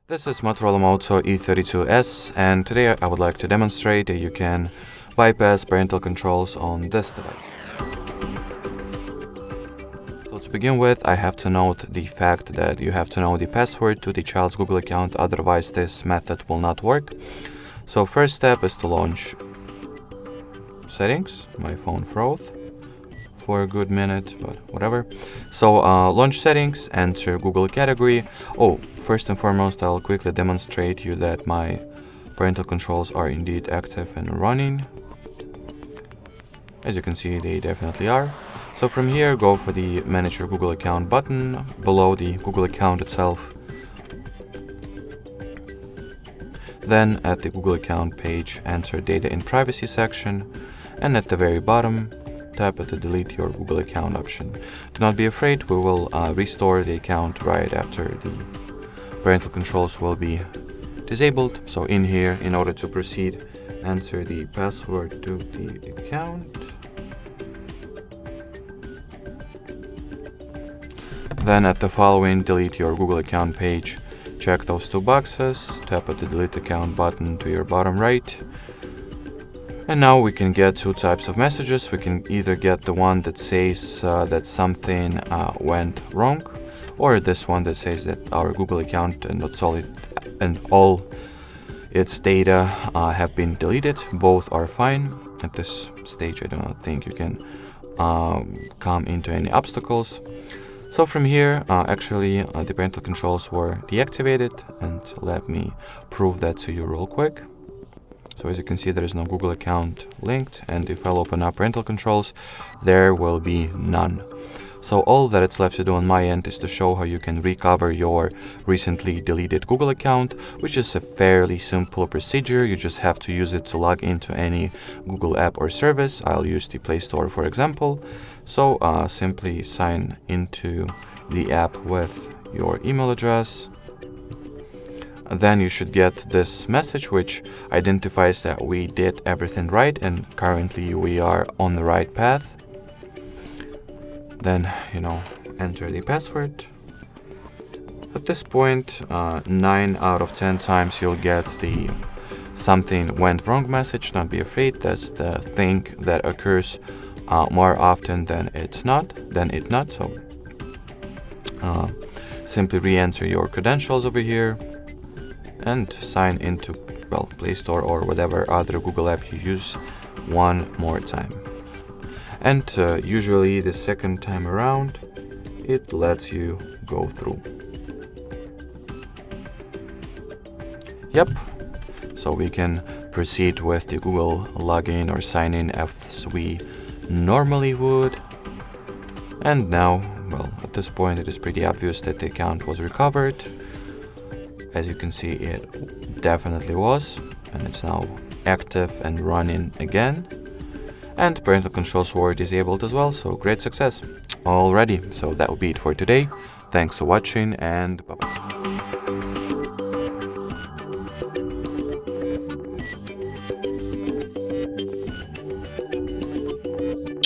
This is Motorola Moto E32s, and today I would like to demonstrate that you can bypass parental controls on this device. So to begin with, I have to note the fact that you have to know the password to the child's Google account, otherwise this method will not work. So first step is to launch settings. My phone froze for a good minute, but whatever. So launch settings, enter Google category. First and foremost, I'll quickly demonstrate you that my parental controls are indeed active and running. As you can see, they definitely are. So from here, go for the Manage Your Google Account button below the Google account itself. Then at the Google account page, enter Data in Privacy section, and at the very bottom, tap at the Delete Your Google Account option. Do not be afraid, we will restore the account right after the parental controls will be disabled. So in here, in order to proceed, enter the password to the account. Then at the following Delete Your Google Account page, check those two boxes, tap at the Delete Account button to your bottom right. And now we can get two types of messages. We can either get the one that says that something went wrong, or this one that says that our Google account and all its data have been deleted. Both are fine. At this stage, I do not think you can come into any obstacles. So from here, the parental controls were deactivated, and let me prove that to you real quick. So as you can see, there is no Google account linked, and if I'll open up parental controls, there will be none. So all that it's left to do on my end is to show how you can recover your recently deleted Google account, which is a fairly simple procedure. You just have to use it to log into any Google app or service. I'll use the Play Store, for example. So simply sign into the app with your email address. Then you should get this message which identifies that we did everything right and currently we are on the right path. Then, enter the password. At this point, 9 out of 10 times you'll get the something went wrong message. Not be afraid, that's the thing that occurs more often than it not. So simply re-enter your credentials over here and sign into Play Store or whatever other Google app you use one more time. And usually the second time around, it lets you go through. Yep, so we can proceed with the Google login or sign in as we normally would. And now, at this point it is pretty obvious that the account was recovered. As you can see, it definitely was, and it's now active and running again. And parental controls were disabled as well, so great success. Alrighty, so that will be it for today. Thanks for watching, and bye-bye.